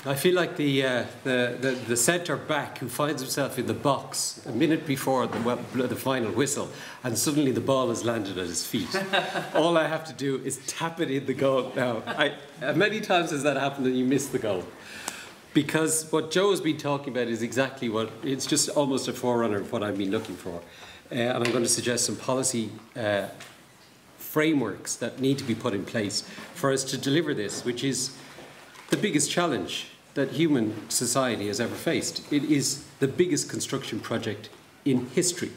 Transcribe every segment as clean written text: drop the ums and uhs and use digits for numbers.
I feel like the centre back who finds himself in the box a minute before the final whistle, and suddenly the ball has landed at his feet. All I have to do is tap it in the goal. Now, many times has that happened and you miss the goal. Because what Joe has been talking about is exactly what, it's just almost a forerunner of what I've been looking for. And I'm going to suggest some policy frameworks that need to be put in place for us to deliver this, which is the biggest challenge that human society has ever faced. It is the biggest construction project in history.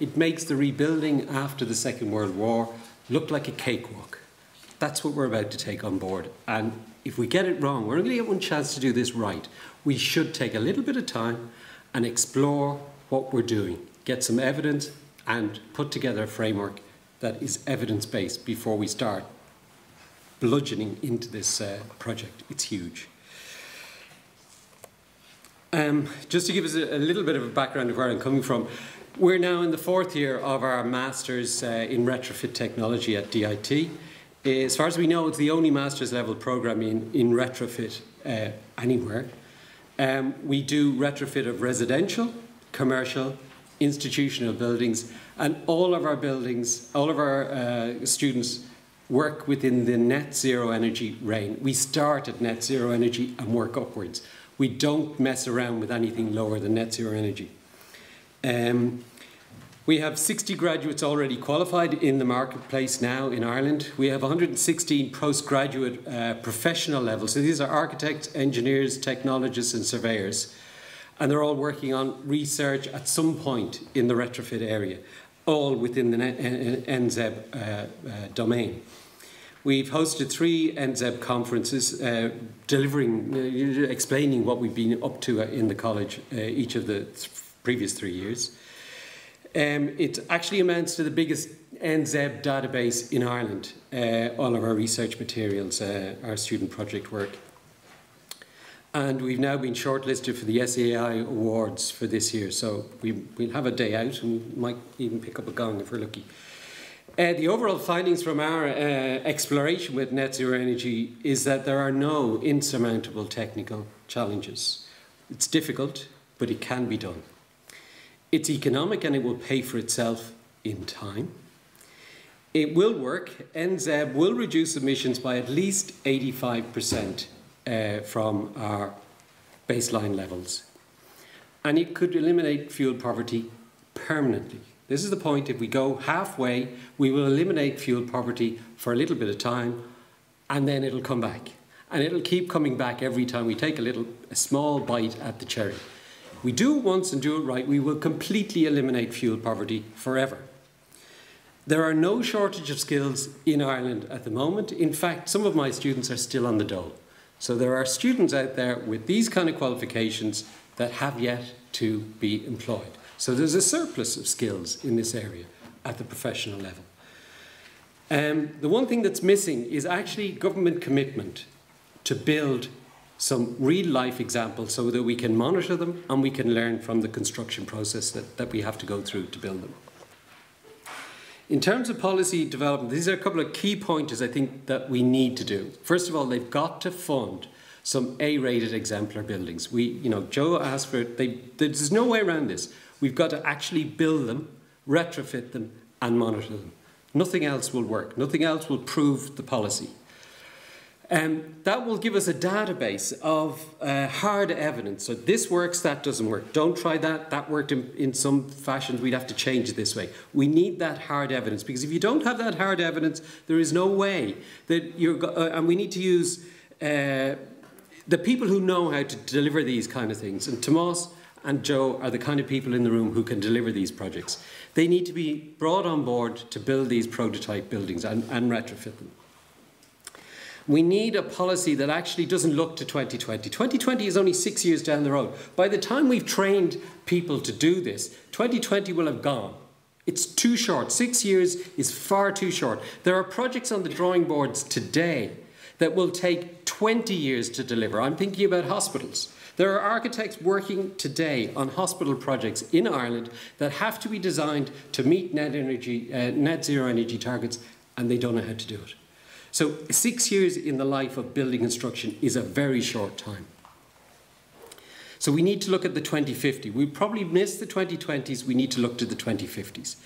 It makes the rebuilding after the Second World War look like a cakewalk. That's what we're about to take on board. And if we get it wrong, we're only going to get one chance to do this right. We should take a little bit of time and explore what we're doing, get some evidence and put together a framework that is evidence-based before we start bludgeoning into this project. It's huge. Just to give us a little bit of a background of where I'm coming from, we're now in the 4th year of our Masters in Retrofit Technology at DIT. As far as we know, it's the only Masters level programme in retrofit anywhere. We do retrofit of residential, commercial, institutional buildings, and all of our buildings, all of our students work within the net zero energy range. We start at net zero energy and work upwards. We don't mess around with anything lower than net zero energy. We have 60 graduates already qualified in the marketplace now in Ireland. We have 116 postgraduate professional levels. So these are architects, engineers, technologists and surveyors. And they're all working on research at some point in the retrofit area, all within the nZEB domain. We've hosted 3 nZEB conferences explaining what we've been up to in the college each of the previous 3 years. It actually amounts to the biggest nZEB database in Ireland, all of our research materials, our student project work. And we've now been shortlisted for the SAI Awards for this year, so we'll have a day out and might even pick up a gong if we're lucky. The overall findings from our exploration with net zero energy is that there are no insurmountable technical challenges. It's difficult, but it can be done. It's economic and it will pay for itself in time. It will work. nZEB will reduce emissions by at least 85% from our baseline levels. And it could eliminate fuel poverty permanently. This is the point. If we go halfway, we will eliminate fuel poverty for a little bit of time, and then it'll come back. And it'll keep coming back every time we take a small bite at the cherry. If we do it once and do it right, we will completely eliminate fuel poverty forever. There are no shortage of skills in Ireland at the moment. In fact, some of my students are still on the dole. So there are students out there with these kind of qualifications that have yet to be employed. So there's a surplus of skills in this area at the professional level. The one thing that's missing is actually government commitment to build some real-life examples so that we can monitor them and we can learn from the construction process that we have to go through to build them. In terms of policy development, these are a couple of key pointers I think that we need to do. First of all, they've got to fund some A-rated exemplar buildings. Joe asked for it. There's no way around this. We've got to actually build them, retrofit them, and monitor them. Nothing else will work. Nothing else will prove the policy. That will give us a database of hard evidence. So this works, that doesn't work. Don't try that. That worked in some fashions. We'd have to change it this way. We need that hard evidence, because if you don't have that hard evidence, there is no way that and we need to use the people who know how to deliver these kind of things. And Tomas and Joe are the kind of people in the room who can deliver these projects. They need to be brought on board to build these prototype buildings and retrofit them. We need a policy that actually doesn't look to 2020. 2020 is only 6 years down the road. By the time we've trained people to do this, 2020 will have gone. It's too short. 6 years is far too short. There are projects on the drawing boards today that will take 20 years to deliver. I'm thinking about hospitals. There are architects working today on hospital projects in Ireland that have to be designed to meet net zero energy targets, and they don't know how to do it. So 6 years in the life of building construction is a very short time. So we need to look at the 2050. We probably missed the 2020s. We need to look to the 2050s.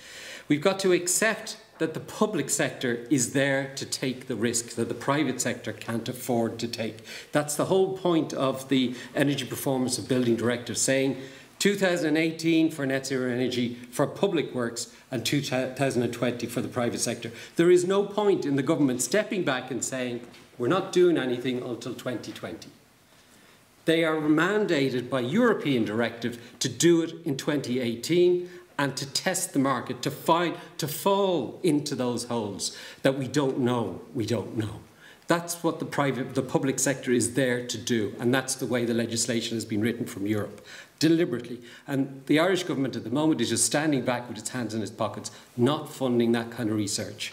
We've got to accept that the public sector is there to take the risk that the private sector can't afford to take. That's the whole point of the Energy Performance of Building Directive, saying 2018 for net zero energy for public works and 2020 for the private sector. There is no point in the government stepping back and saying we're not doing anything until 2020. They are mandated by European directive to do it in 2018 and to test the market, to fall into those holes that we don't know. That's what the public sector is there to do, and that's the way the legislation has been written from Europe, deliberately. And the Irish government at the moment is just standing back with its hands in its pockets, not funding that kind of research.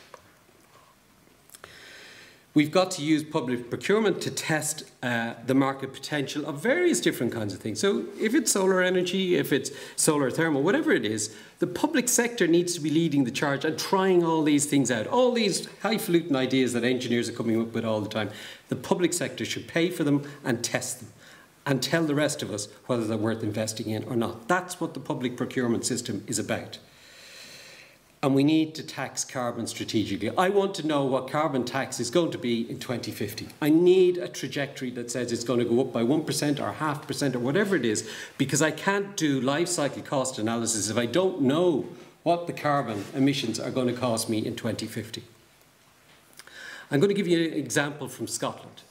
We've got to use public procurement to test the market potential of various different kinds of things. So if it's solar energy, if it's solar thermal, whatever it is, the public sector needs to be leading the charge and trying all these things out. All these highfalutin ideas that engineers are coming up with all the time. The public sector should pay for them and test them and tell the rest of us whether they're worth investing in or not. That's what the public procurement system is about. And we need to tax carbon strategically. I want to know what carbon tax is going to be in 2050. I need a trajectory that says it's going to go up by 1% or 0.5% or whatever it is, because I can't do life cycle cost analysis if I don't know what the carbon emissions are going to cost me in 2050. I'm going to give you an example from Scotland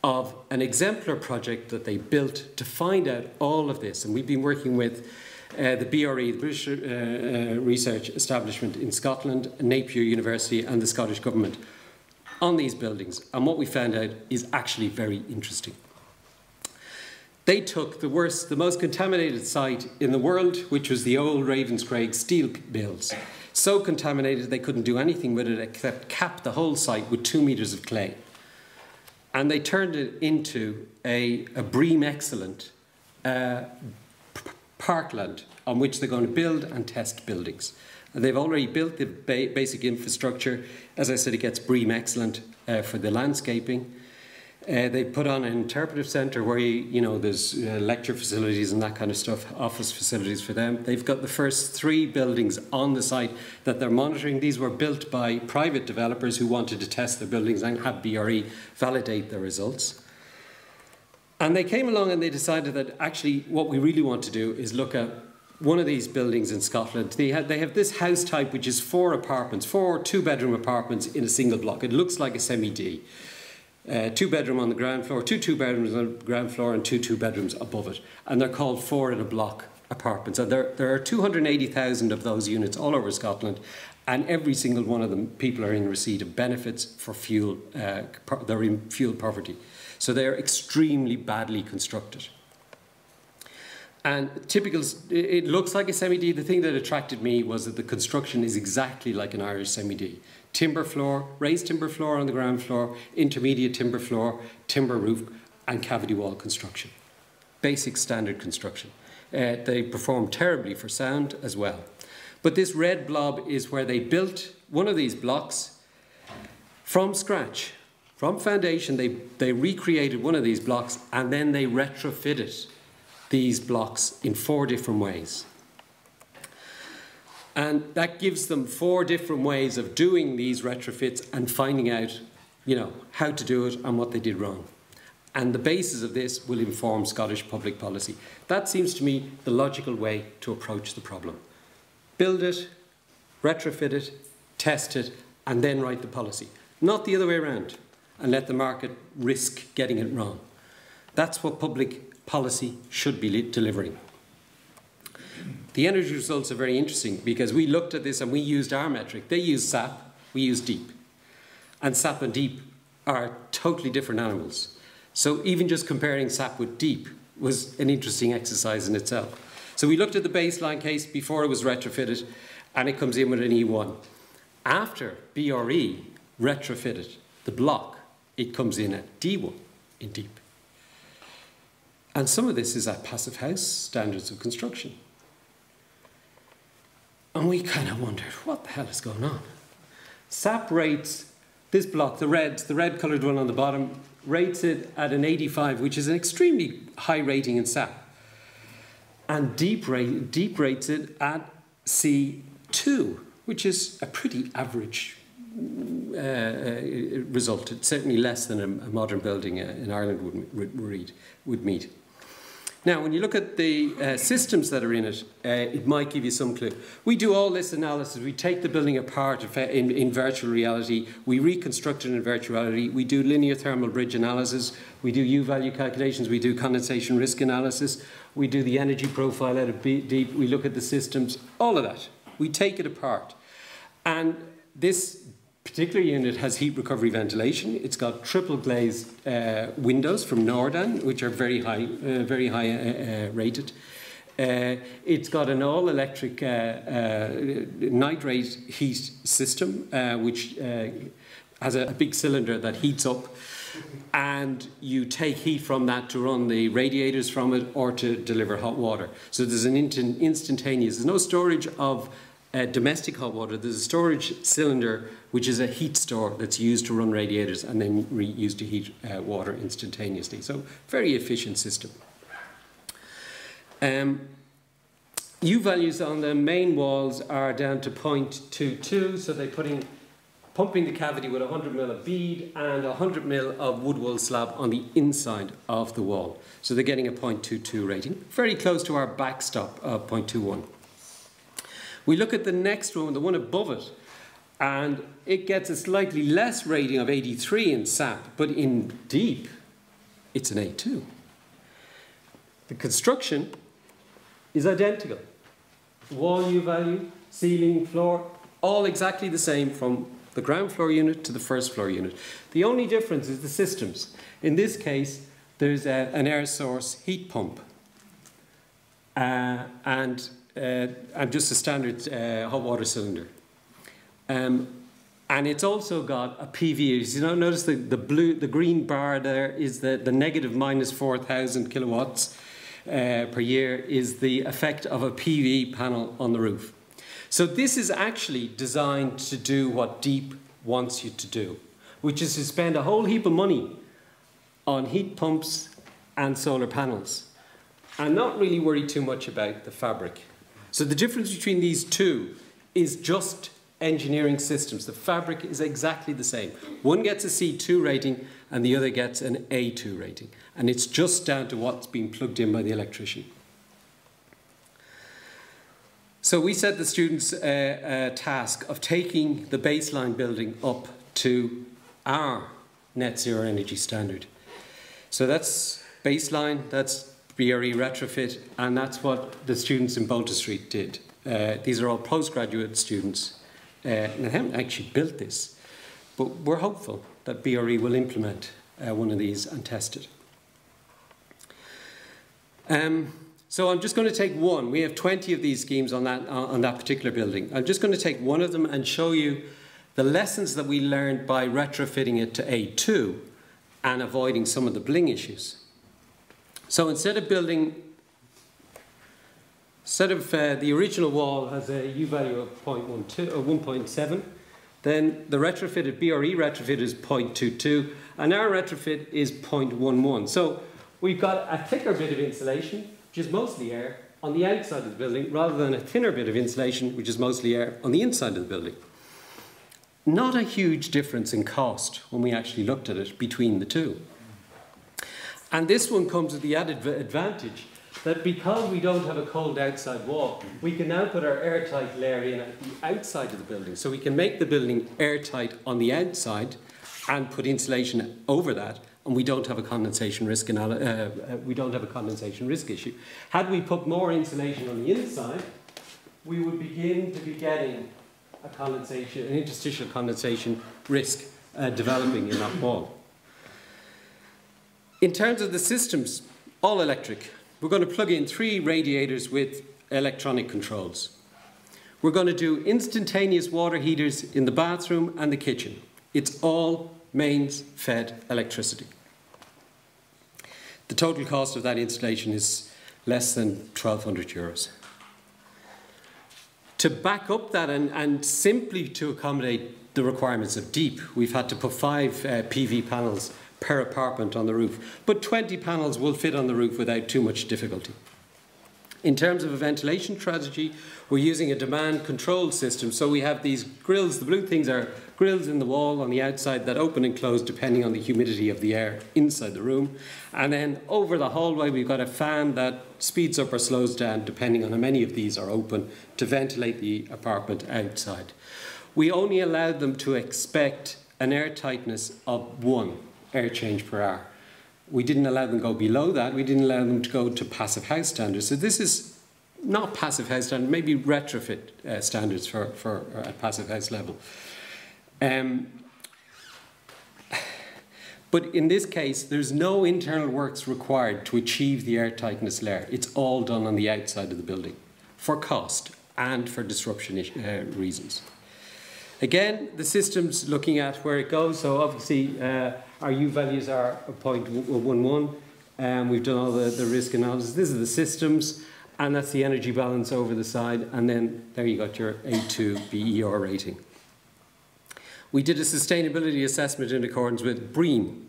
of an exemplar project that they built to find out all of this. And we've been working with the BRE, the British Research Establishment in Scotland, Napier University and the Scottish Government on these buildings. And what we found out is actually very interesting. They took the most contaminated site in the world, which was the old Ravenscraig steel mills. So contaminated they couldn't do anything with it except cap the whole site with 2 metres of clay. And they turned it into a BREEAM Excellent parkland on which they're going to build and test buildings. And they've already built the basic infrastructure. As I said, it gets BREEAM Excellent for the landscaping. They put on an interpretive centre where there's lecture facilities and that kind of stuff, office facilities for them. They've got the first 3 buildings on the site that they're monitoring. These were built by private developers who wanted to test their buildings and have BRE validate their results. And they came along and they decided that actually what we really want to do is look at one of these buildings in Scotland. They have this house type which is 4 apartments, 4 2-bedroom apartments in a single block. It looks like a semi-D. 2-bedroom on the ground floor, 2 2-bedrooms on the ground floor and 2 2-bedrooms above it. And they're called 4 in a block apartments. And there are 280,000 of those units all over Scotland, and every single one of them, people are in receipt of benefits for fuel, they're in fuel poverty. So they're extremely badly constructed. And typical, it looks like a semi-D. The thing that attracted me was that the construction is exactly like an Irish semi-D. Timber floor, raised timber floor on the ground floor, intermediate timber floor, timber roof, and cavity wall construction. Basic standard construction. They perform terribly for sound as well. But this red blob is where they built one of these blocks from scratch. From foundation, they recreated one of these blocks and then they retrofitted these blocks in 4 different ways. And that gives them 4 different ways of doing these retrofits and finding out, how to do it and what they did wrong. And the basis of this will inform Scottish public policy. That seems to me the logical way to approach the problem. Build it, retrofit it, test it, and then write the policy. Not the other way around, and let the market risk getting it wrong. That's what public policy should be delivering. The energy results are very interesting because we looked at this and we used our metric. They use SAP, we use DEEP. And SAP and DEEP are totally different animals. So even just comparing SAP with DEEP was an interesting exercise in itself. So we looked at the baseline case before it was retrofitted, and it comes in with an E1. After BRE retrofitted the block, it comes in at D1 in DEEP. And some of this is at Passive House standards of construction. And we kind of wondered, what the hell is going on? SAP rates this block, the red coloured one on the bottom, rates it at an 85, which is an extremely high rating in SAP. and deep rates it at C2, which is a pretty average result. It's certainly less than a modern building in Ireland would meet. Now, when you look at the systems that are in it, it might give you some clue. We do all this analysis. We take the building apart in virtual reality. We reconstruct it in virtual reality. We do linear thermal bridge analysis. We do U-value calculations. We do condensation risk analysis. We do the energy profile out of deep. We look at the systems, all of that. We take it apart. And this particular unit has heat recovery ventilation. It's got triple glazed windows from Nordan, which are very high rated. It's got an all-electric nitrate heat system, which has a big cylinder that heats up, and you take heat from that to run the radiators from it or to deliver hot water. So there's an instantaneous. There's no storage of domestic hot water. There's a storage cylinder which is a heat store that's used to run radiators and then used to heat water instantaneously. So very efficient system. U values on the main walls are down to 0.22, so they're pumping the cavity with 100 ml of bead and 100 ml of wood wool slab on the inside of the wall. So they're getting a 0.22 rating, very close to our backstop of 0.21. We look at the next one, the one above it, and it gets a slightly less rating of 83 in SAP, but in deep, it's an A2. The construction is identical. Wall U value, ceiling, floor, all exactly the same from the ground floor unit to the first floor unit. The only difference is the systems. In this case, there's an air source heat pump and just a standard hot water cylinder. And it's also got a PV. You know, notice the green bar there is the negative minus 4,000 kilowatts per year is the effect of a PV panel on the roof. So this is actually designed to do what DEEP wants you to do, which is to spend a whole heap of money on heat pumps and solar panels and not really worry too much about the fabric. So the difference between these two is just engineering systems. The fabric is exactly the same. One gets a C2 rating and the other gets an A2 rating. And it's just down to what's being plugged in by the electrician. So we set the students a task of taking the baseline building up to our net zero energy standard. So that's baseline, that's BRE retrofit, and that's what the students in Bolton Street did. These are all postgraduate students. And they haven't actually built this, but we're hopeful that BRE will implement one of these and test it. So I'm just going to take one. We have 20 of these schemes on that particular building. I'm just going to take one of them and show you the lessons that we learned by retrofitting it to A2 and avoiding some of the bling issues. So instead of the original wall has a U value of 0.12 or 1.7, then the retrofitted BRE retrofit is 0.22, and our retrofit is 0.11. So we've got a thicker bit of insulation, which is mostly air, on the outside of the building, rather than a thinner bit of insulation, which is mostly air, on the inside of the building. Not a huge difference in cost when we actually looked at it between the two. And this one comes with the added advantage that because we don't have a cold outside wall, we can now put our airtight layer in at the outside of the building. So we can make the building airtight on the outside and put insulation over that, and we don't have a condensation risk issue. Had we put more insulation on the inside, we would begin to be getting an interstitial condensation risk developing in that wall. In terms of the systems, all electric. We're going to plug in 3 radiators with electronic controls. We're going to do instantaneous water heaters in the bathroom and the kitchen. It's all mains fed electricity. The total cost of that installation is less than 1,200 euros. To back up that and simply to accommodate the requirements of DEEP, we've had to put 5 PV panels per apartment on the roof, but 20 panels will fit on the roof without too much difficulty. In terms of a ventilation strategy, we're using a demand control system. So we have these grills, the blue things are grills in the wall on the outside that open and close depending on the humidity of the air inside the room. And then over the hallway, we've got a fan that speeds up or slows down depending on how many of these are open to ventilate the apartment outside. We only allowed them to expect an air tightness of 1 air change per hour. We didn't allow them to go below that. We didn't allow them to go to passive house standards. So this is not passive house standard, maybe retrofit standards for a passive house level. But in this case, there's no internal works required to achieve the air tightness layer. It's all done on the outside of the building for cost and for disruption reasons. Again, the system's looking at where it goes. So obviously, our U values are 0.11. We've done all the risk analysis. This is the systems, and that's the energy balance over the side. And then there you got your A2 BER rating. We did a sustainability assessment in accordance with BREEAM,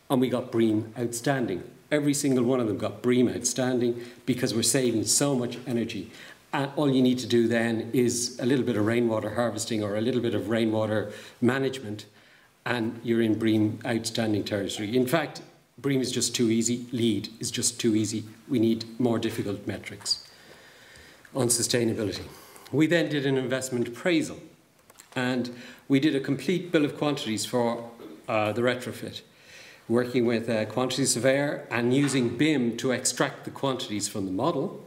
and we got BREEAM Outstanding. Every single one of them got BREEAM Outstanding because we're saving so much energy. And all you need to do then is a little bit of rainwater harvesting or a little bit of rainwater management, and you're in BREEAM Outstanding territory. In fact, BREEAM is just too easy. LEED is just too easy. We need more difficult metrics on sustainability. We then did an investment appraisal, and we did a complete bill of quantities for the retrofit, working with a quantity surveyor and using BIM to extract the quantities from the model.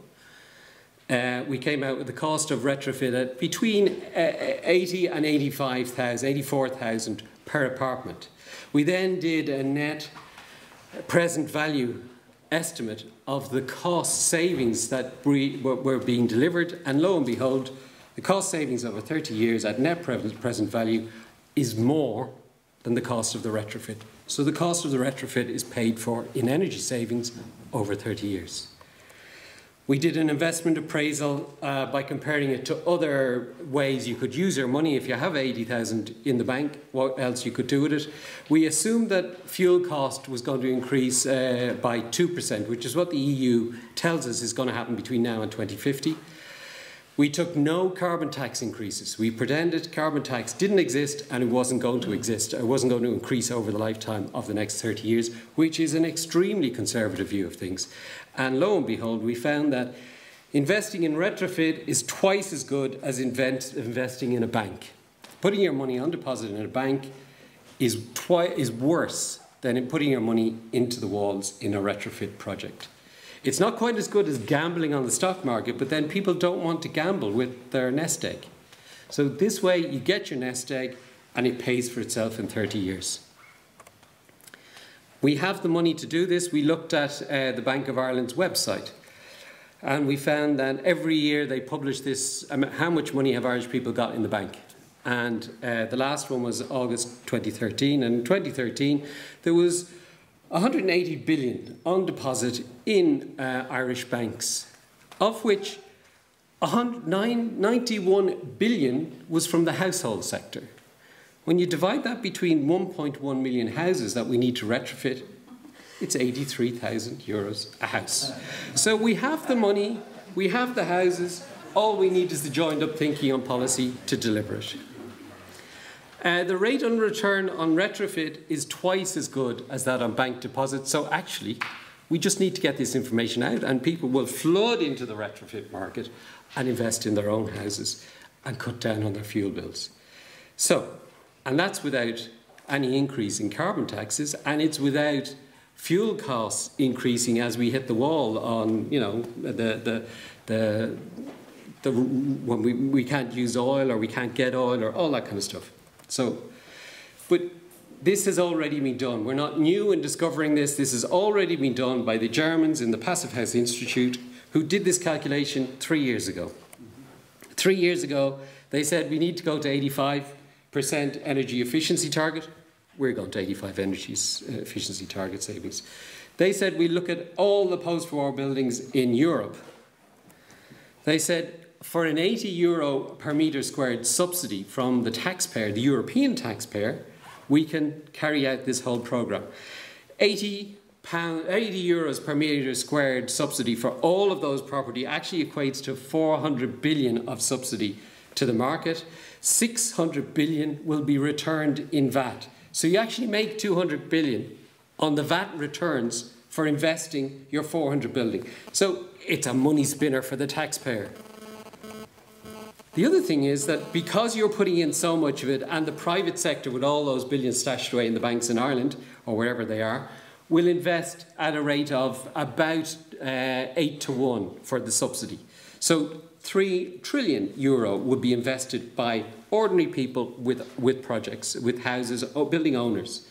We came out with the cost of retrofit at between 80 and 84,000 per apartment. We then did a net present value estimate of the cost savings that were being delivered, and lo and behold, the cost savings over 30 years at net present value is more than the cost of the retrofit. So the cost of the retrofit is paid for in energy savings over 30 years. We did an investment appraisal by comparing it to other ways you could use your money. If you have 80,000 in the bank, what else you could do with it? We assumed that fuel cost was going to increase by 2%, which is what the EU tells us is going to happen between now and 2050. We took no carbon tax increases. We pretended carbon tax didn't exist and it wasn't going to exist. It wasn't going to increase over the lifetime of the next 30 years, which is an extremely conservative view of things. And lo and behold, we found that investing in retrofit is twice as good as investing in a bank. Putting your money on deposit in a bank is worse than in putting your money into the walls in a retrofit project. It's not quite as good as gambling on the stock market, but then people don't want to gamble with their nest egg. So this way you get your nest egg and it pays for itself in 30 years. We have the money to do this. We looked at the Bank of Ireland's website, and we found that every year they publish this, how much money have Irish people got in the bank. And the last one was August 2013, and in 2013 there was 180 billion on deposit in Irish banks, of which 91 billion was from the household sector. When you divide that between 1.1 million houses that we need to retrofit, it's 83,000 euros a house. So we have the money, we have the houses, all we need is the joined up thinking on policy to deliver it. The rate on return on retrofit is twice as good as that on bank deposits. So actually, we just need to get this information out and people will flood into the retrofit market and invest in their own houses and cut down on their fuel bills. So, and that's without any increase in carbon taxes, and it's without fuel costs increasing as we hit the wall on, you know, when we can't use oil or we can't get oil or all that kind of stuff. So, but this has already been done. We're not new in discovering this. This has already been done by the Germans in the Passive House Institute, who did this calculation 3 years ago. 3 years ago, they said we need to go to 85% energy efficiency target. We're going to 85 energy efficiency target savings. They said we look at all the post-war buildings in Europe. They said for an €80 per metre squared subsidy from the taxpayer, the European taxpayer, we can carry out this whole programme. 80 euros per metre squared subsidy for all of those property actually equates to 400 billion of subsidy to the market. 600 billion will be returned in VAT. So you actually make 200 billion on the VAT returns for investing your 400 building. So it's a money spinner for the taxpayer. The other thing is that because you're putting in so much of it, and the private sector with all those billions stashed away in the banks in Ireland, or wherever they are, will invest at a rate of about 8 to 1 for the subsidy. So 3 trillion euro would be invested by ordinary people with projects, with houses, or building owners.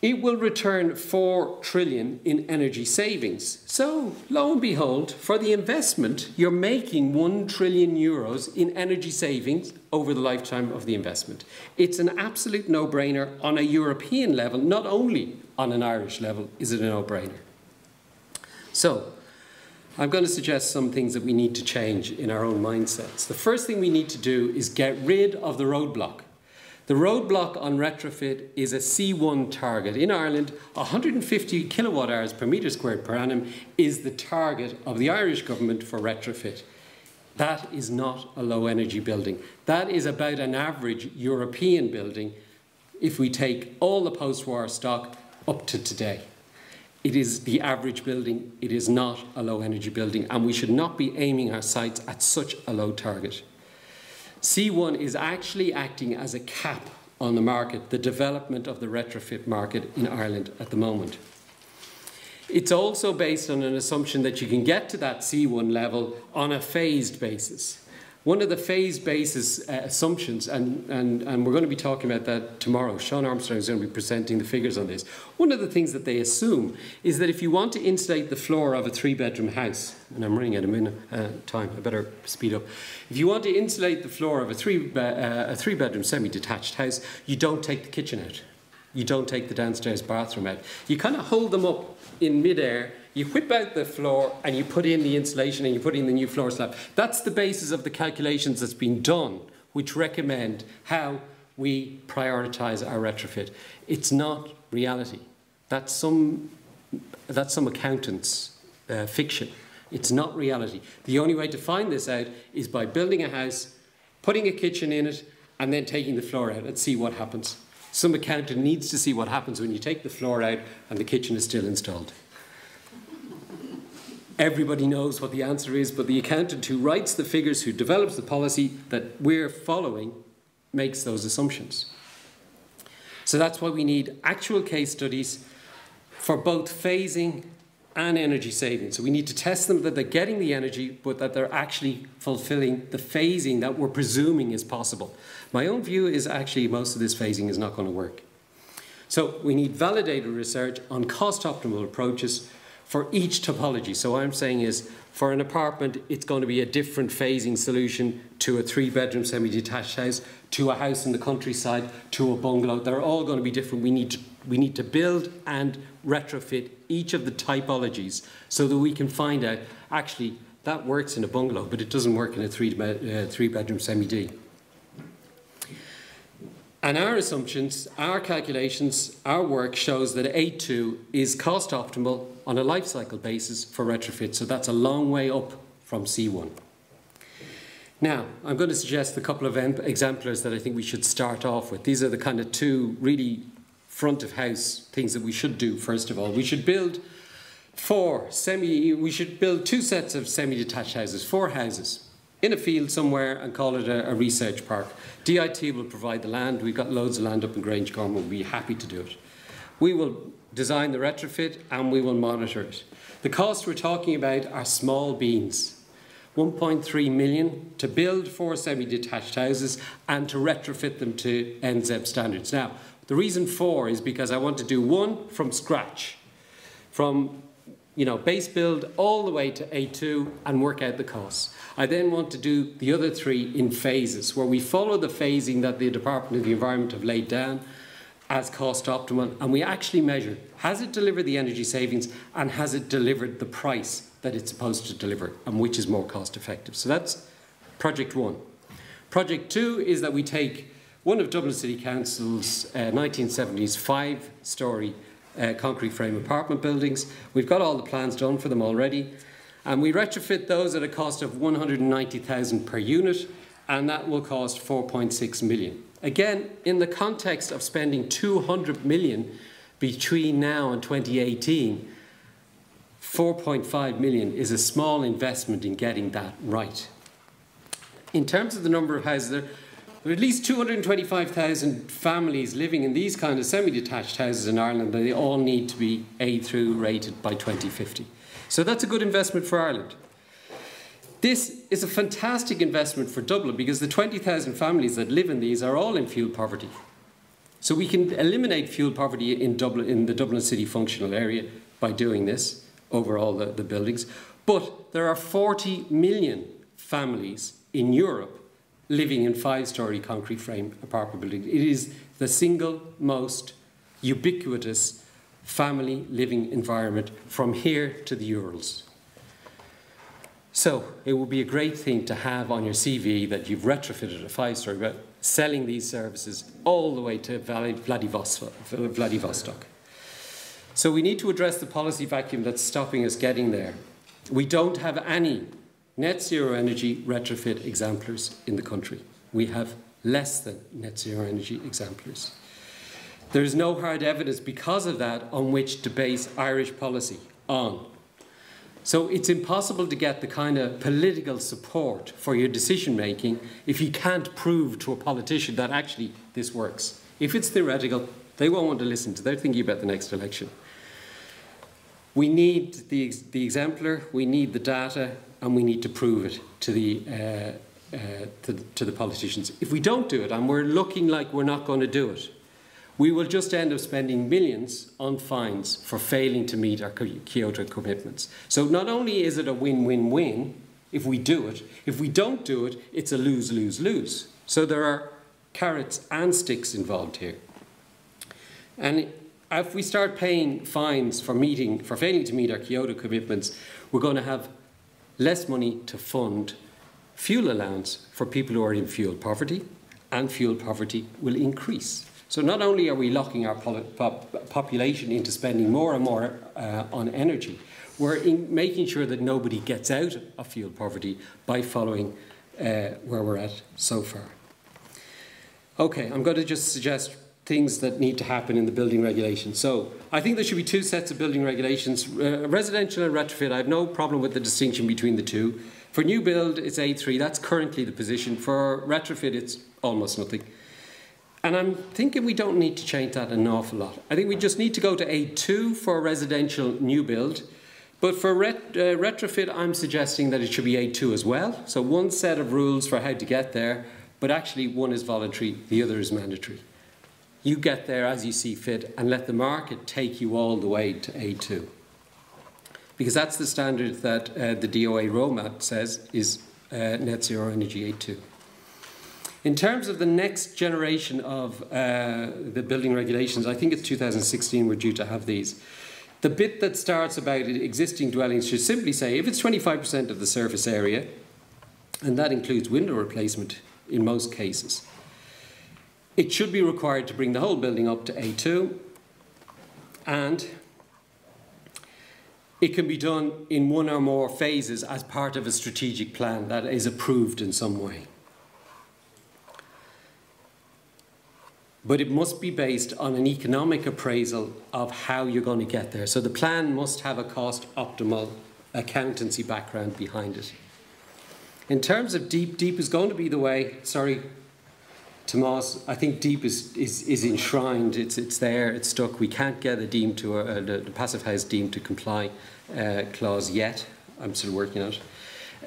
It will return 4 trillion in energy savings. So, lo and behold, for the investment, you're making 1 trillion euros in energy savings over the lifetime of the investment. It's an absolute no-brainer on a European level, not only on an Irish level is it a no-brainer. So, I'm going to suggest some things that we need to change in our own mindsets. The first thing we need to do is get rid of the roadblock. The roadblock on retrofit is a C1 target. In Ireland, 150 kilowatt hours per metre squared per annum is the target of the Irish government for retrofit. That is not a low energy building. That is about an average European building if we take all the post-war stock up to today. It is the average building. It is not a low energy building, and we should not be aiming our sights at such a low target. C1 is actually acting as a cap on the market, the development of the retrofit market in Ireland at the moment. It's also based on an assumption that you can get to that C1 level on a phased basis. One of the phased basis assumptions, and we're going to be talking about that tomorrow. Sean Armstrong is going to be presenting the figures on this. One of the things that they assume is that if you want to insulate the floor of a 3-bedroom house, and I'm running out of time, I better speed up. If you want to insulate the floor of a 3-bedroom semi-detached house, you don't take the kitchen out. You don't take the downstairs bathroom out. You kind of hold them up in midair. You whip out the floor and you put in the insulation and you put in the new floor slab. That's the basis of the calculations that's been done, which recommend how we prioritise our retrofit. It's not reality. That's some accountant's fiction. It's not reality. The only way to find this out is by building a house, putting a kitchen in it, and then taking the floor out and see what happens. Some accountant needs to see what happens when you take the floor out and the kitchen is still installed. Everybody knows what the answer is, but the accountant who writes the figures, who develops the policy that we're following, makes those assumptions. So that's why we need actual case studies for both phasing and energy savings. So we need to test them that they're getting the energy, but that they're actually fulfilling the phasing that we're presuming is possible. My own view is actually most of this phasing is not going to work. So we need validated research on cost-optimal approaches for each topology. So what I'm saying is, for an apartment, it's going to be a different phasing solution to a 3-bedroom semi-detached house, to a house in the countryside, to a bungalow. They're all going to be different. We need to build and retrofit each of the typologies so that we can find out, actually, that works in a bungalow, but it doesn't work in a 3-bedroom semi-D. And our assumptions, our calculations, our work shows that A2 is cost optimal on a life cycle basis for retrofit. So that's a long way up from C1. Now, I'm going to suggest a couple of exemplars that I think we should start off with. These are the kind of two really front of house things that we should do. First of all, we should build 2 sets of semi-detached houses, 4 houses, in a field somewhere, and call it a research park. DIT will provide the land. We've got loads of land up in Grangecorn. We'll be happy to do it. We will design the retrofit and we will monitor it. The costs we're talking about are small beans. 1.3 million to build 4 semi-detached houses and to retrofit them to nZEB standards. Now, the reason 4 is because I want to do 1 from scratch, from base build all the way to A2 and work out the costs. I then want to do the other 3 in phases, where we follow the phasing that the Department of the Environment have laid down as cost optimal, and we actually measure, has it delivered the energy savings and has it delivered the price that it's supposed to deliver, and which is more cost effective. So that's project 1. Project 2 is that we take one of Dublin City Council's 1970s 5-storey concrete frame apartment buildings. We've got all the plans done for them already. And we retrofit those at a cost of 190,000 per unit, and that will cost 4.6 million. Again, in the context of spending 200 million between now and 2018, 4.5 million is a small investment in getting that right. In terms of the number of houses, there are at least 225,000 families living in these kind of semi-detached houses in Ireland, and they all need to be A2 rated by 2050. So that's a good investment for Ireland. This is a fantastic investment for Dublin because the 20,000 families that live in these are all in fuel poverty. So we can eliminate fuel poverty in Dublin, in the Dublin City functional area, by doing this over all the buildings. But there are 40 million families in Europe living in 5-storey concrete frame apartment buildings. It is the single most ubiquitous family living environment from here to the Urals. So it would be a great thing to have on your CV that you've retrofitted a 5-storey, but selling these services all the way to Vladivostok. So we need to address the policy vacuum that's stopping us getting there. We don't have any net zero energy retrofit exemplars in the country. We have less than net zero energy exemplars. There is no hard evidence because of that on which to base Irish policy on. So it's impossible to get the kind of political support for your decision making if you can't prove to a politician that actually this works. If it's theoretical, they won't want to listen to it. They're thinking about the next election. We need the exemplar, we need the data, and we need to prove it to the politicians. If we don't do it, and we're looking like we're not going to do it, we will just end up spending millions on fines for failing to meet our Kyoto commitments. So not only is it a win-win-win if we do it, if we don't do it, it's a lose-lose-lose. So there are carrots and sticks involved here. And if we start paying fines for failing to meet our Kyoto commitments, we're going to have less money to fund fuel allowance for people who are in fuel poverty, and fuel poverty will increase. So not only are we locking our population into spending more and more on energy, we're making sure that nobody gets out of fuel poverty by following where we're at so far. Okay, I'm going to just suggest things that need to happen in the building regulations. So I think there should be two sets of building regulations, residential and retrofit. I have no problem with the distinction between the two. For new build, it's A3. That's currently the position. For retrofit, it's almost nothing. And I'm thinking we don't need to change that an awful lot. I think we just need to go to A2 for residential new build. But for retrofit, I'm suggesting that it should be A2 as well. So one set of rules for how to get there, but actually one is voluntary, the other is mandatory. You get there as you see fit and let the market take you all the way to A2. Because that's the standard that the DOA roadmap says is net zero energy A2. In terms of the next generation of the building regulations, I think it's 2016 we're due to have these. The bit that starts about existing dwellings should simply say if it's 25% of the surface area, and that includes window replacement in most cases, it should be required to bring the whole building up to A2, and it can be done in one or more phases as part of a strategic plan that is approved in some way. But it must be based on an economic appraisal of how you're going to get there. So the plan must have a cost-optimal accountancy background behind it. In terms of deep is going to be the way. Sorry, Tomas, I think deep is enshrined. It's there. It's stuck. We can't get a deemed to the passive house deemed to comply clause yet. I'm still working on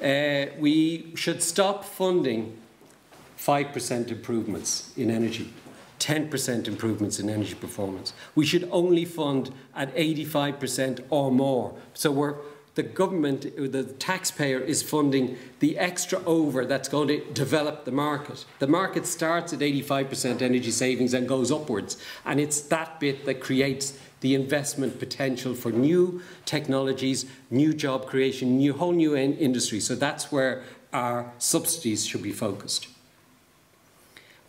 it. We should stop funding 5% improvements in energy. 10% improvements in energy performance. We should only fund at 85% or more. So the government, the taxpayer is funding the extra over that's going to develop the market. The market starts at 85% energy savings and goes upwards. And it's that bit that creates the investment potential for new technologies, new job creation, whole new industry. So that's where our subsidies should be focused.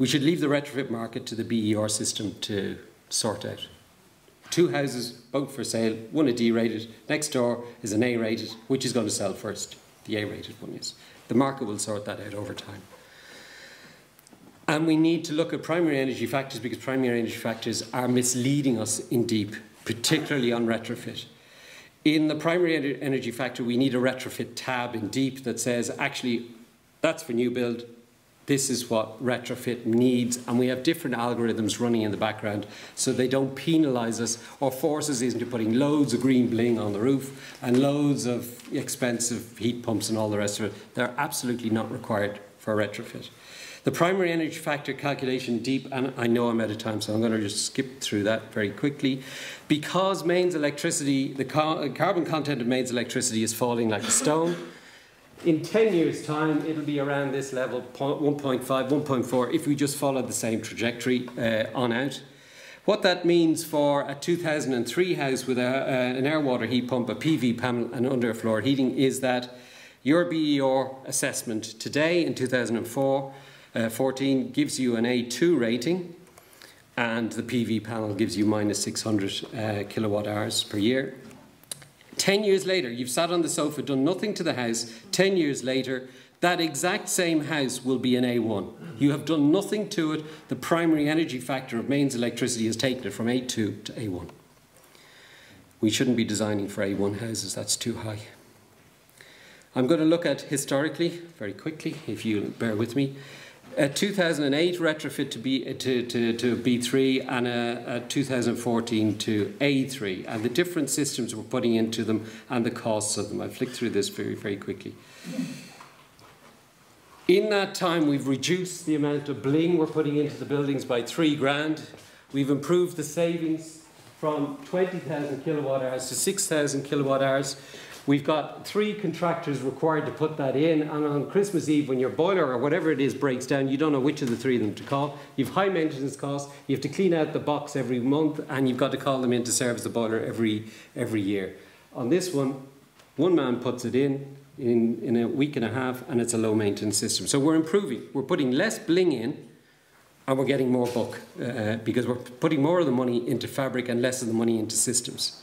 We should leave the retrofit market to the BER system to sort out. 2 houses, both for sale, one a D rated, next door is an A rated. Which is going to sell first? The A rated one is. The market will sort that out over time. And we need to look at primary energy factors, because primary energy factors are misleading us in deep, particularly on retrofit. In the primary energy factor, we need a retrofit tab in deep that says, actually, that's for new build. This is what retrofit needs, and we have different algorithms running in the background so they don't penalise us or force us into putting loads of green bling on the roof and loads of expensive heat pumps and all the rest of it. They're absolutely not required for retrofit. The primary energy factor calculation deep, and I know I'm out of time, so I'm going to just skip through that very quickly. Because mains electricity, the carbon content of mains electricity is falling like a stone, in 10 years' time, it'll be around this level, 1.5, 1.4, if we just follow the same trajectory on out. What that means for a 2003 house with an air water heat pump, a PV panel and underfloor heating is that your BER assessment today in 2014 gives you an A2 rating, and the PV panel gives you minus 600 kilowatt hours per year. 10 years later, you've sat on the sofa, done nothing to the house. 10 years later, that exact same house will be an A1. You have done nothing to it. The primary energy factor of mains electricity has taken it from A2 to A1. We shouldn't be designing for A1 houses. That's too high. I'm going to look at historically, very quickly, if you'll bear with me. A 2008 retrofit to B3 and a 2014 to A3, and the different systems we're putting into them and the costs of them. I'll flick through this very, very quickly. In that time, we've reduced the amount of bling we're putting into the buildings by 3 grand. We've improved the savings from 20,000 kilowatt hours to 6,000 kilowatt hours. We've got 3 contractors required to put that in, and on Christmas Eve, when your boiler or whatever it is breaks down, you don't know which of the 3 of them to call. You've high maintenance costs, you have to clean out the box every month, and you've got to call them in to service the boiler every year. On this one man puts it in a week and a half, and it's a low maintenance system. So we're improving. We're putting less bling in, and we're getting more buck, because we're putting more of the money into fabric and less of the money into systems.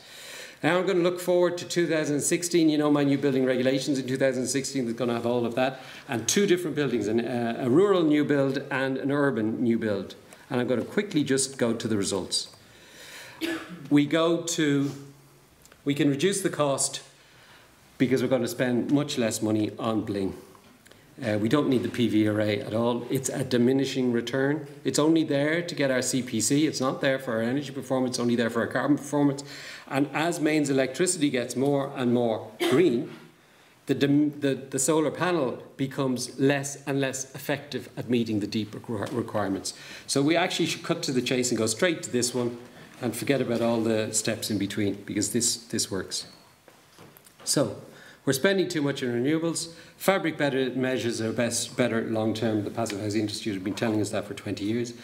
Now I'm going to look forward to 2016. You know my new building regulations in 2016 is going to have all of that. And 2 different buildings, a rural new build and an urban new build. And I'm going to quickly just go to the results. We can reduce the cost because we're going to spend much less money on bling. We don't need the PV array at all. It's a diminishing return. It's only there to get our CPC. It's not there for our energy performance. It's only there for our carbon performance. And as mains electricity gets more and more green, the solar panel becomes less and less effective at meeting the deep requirements. So we actually should cut to the chase and go straight to this one and forget about all the steps in between, because this works. So we're spending too much on renewables. Fabric measures are better long-term. The Passive Housing Institute have been telling us that for 20 years.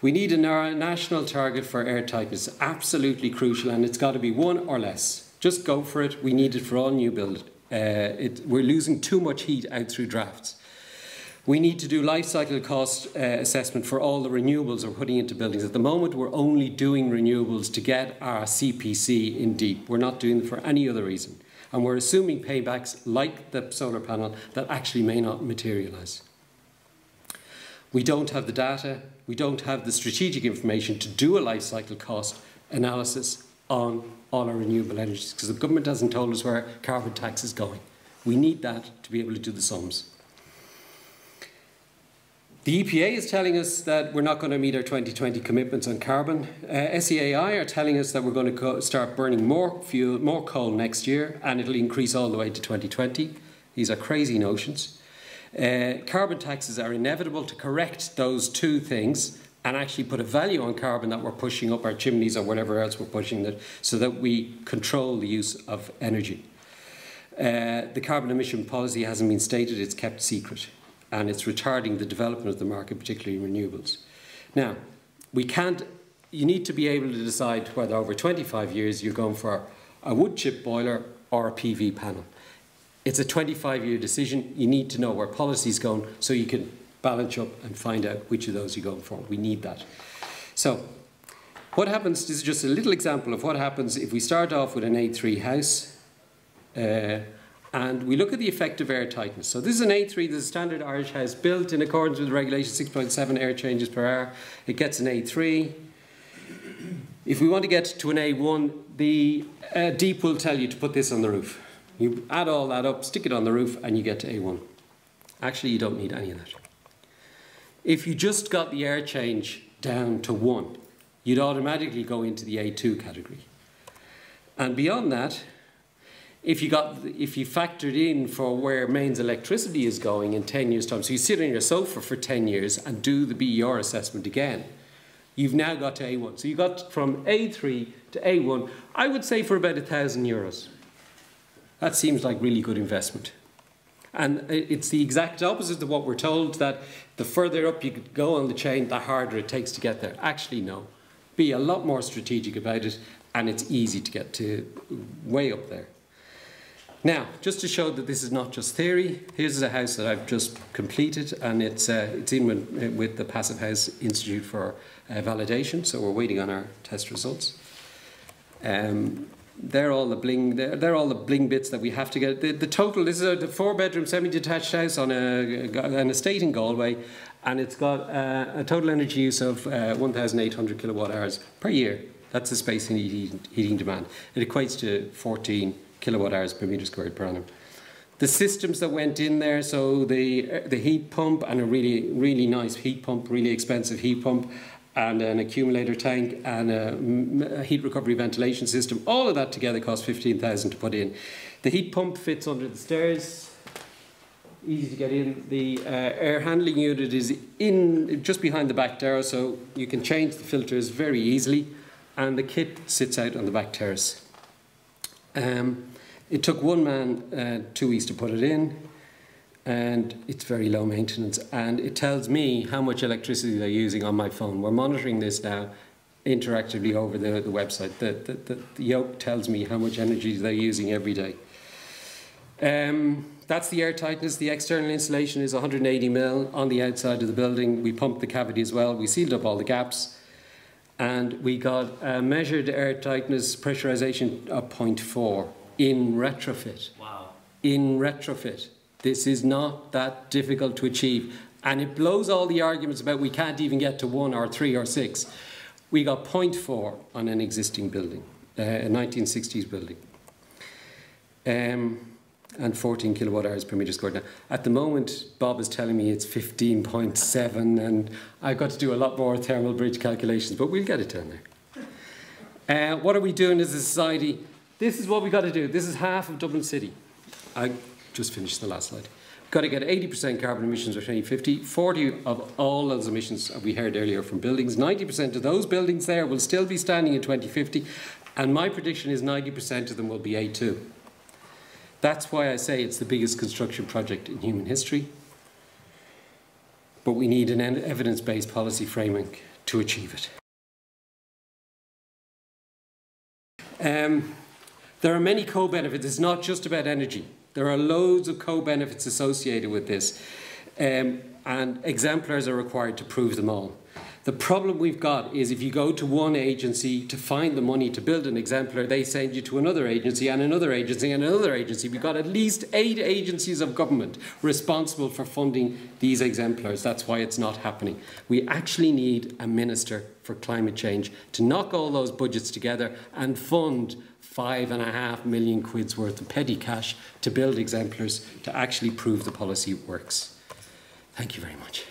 We need a national target for air tightness. Absolutely crucial, and it's got to be 1 or less. Just go for it. We need it for all new build. We're losing too much heat out through drafts. We need to do life cycle cost assessment for all the renewables we're putting into buildings. At the moment, we're only doing renewables to get our CPC in deep. We're not doing it for any other reason. And we're assuming paybacks, like the solar panel, that actually may not materialise. We don't have the data, we don't have the strategic information to do a life cycle cost analysis on all our renewable energies, because the government hasn't told us where carbon tax is going. We need that to be able to do the sums. The EPA is telling us that we're not going to meet our 2020 commitments on carbon. SEAI are telling us that we're going to start burning more fuel, more coal next year, and it'll increase all the way to 2020. These are crazy notions. Carbon taxes are inevitable to correct those 2 things and actually put a value on carbon that we're pushing up our chimneys or whatever else we're pushing that, so that we control the use of energy. The carbon emission policy hasn't been stated, it's kept secret, and it's retarding the development of the market, particularly in renewables. Now, you need to be able to decide whether over 25 years you're going for a wood chip boiler or a PV panel. It's a 25-year decision. You need to know where policy is going so you can balance up and find out which of those you're going for. We need that. So What happens, this is just a little example of what happens if we start off with an A3 house and we look at the effective air tightness. So this is an A3, this is a standard Irish house built in accordance with the regulation 6.7 air changes per hour. It gets an A3. If we want to get to an A1, the DEEP will tell you to put this on the roof. You add all that up, stick it on the roof, and you get to A1. Actually, you don't need any of that. If you just got the air change down to 1, you'd automatically go into the A2 category. And beyond that, if you factored in for where mains electricity is going in 10 years' time, so you sit on your sofa for 10 years and do the BER assessment again, you've now got to A1. So you got from A3 to A1, I would say for about €1,000. That seems like really good investment. And it's the exact opposite of what we're told, that the further up you go on the chain, the harder it takes to get there. Actually, no. Be a lot more strategic about it, and it's easy to get to way up there. Now, just to show that this is not just theory, here's a house that I've just completed, and it's in with the Passive House Institute for validation, so we're waiting on our test results. They're all the bling. They're all the bling bits that we have to get. The total. This is a 4-bedroom semi-detached house on an estate in Galway, and it's got a total energy use of 1,800 kilowatt hours per year. That's the space and heating demand. It equates to 14 kilowatt hours per metre squared per annum. The systems that went in there, so the heat pump and a really nice heat pump, really expensive heat pump, and an accumulator tank and a heat recovery ventilation system. All of that together cost 15,000 to put in. The heat pump fits under the stairs, easy to get in. The air handling unit is in just behind the back door, so you can change the filters very easily, and the kit sits out on the back terrace. It took one man 2 weeks to put it in, and it's very low maintenance, and it tells me how much electricity they're using on my phone. We're monitoring this now interactively over the website. The yoke tells me how much energy they're using every day. That's the air tightness. The external insulation is 180 mil on the outside of the building. We pumped the cavity as well. We sealed up all the gaps, and we got a measured air tightness pressurization of 0.4 in retrofit. Wow. In retrofit. This is not that difficult to achieve. And it blows all the arguments about we can't even get to 1 or 3 or 6. We got 0.4 on an existing building, a 1960s building. And 14 kilowatt hours per metre squared. Now, at the moment, Bob is telling me it's 15.7, and I've got to do a lot more thermal bridge calculations, but we'll get it down there. What are we doing as a society? This is what we've got to do. This is half of Dublin City. I just finished the last slide. We've got to get 80% carbon emissions by 2050, 40 of all those emissions we heard earlier from buildings. 90% of those buildings there will still be standing in 2050, and my prediction is 90% of them will be A2. That's why I say it's the biggest construction project in human history. But we need an evidence-based policy framework to achieve it. There are many co-benefits. It's not just about energy. There are loads of co-benefits associated with this. And exemplars are required to prove them all. The problem we've got is if you go to one agency to find the money to build an exemplar, they send you to another agency and another agency and another agency. We've got at least 8 agencies of government responsible for funding these exemplars. That's why it's not happening. We actually need a minister for climate change to knock all those budgets together and fund 5.5 million quid's worth of petty cash to build exemplars to actually prove the policy works. Thank you very much.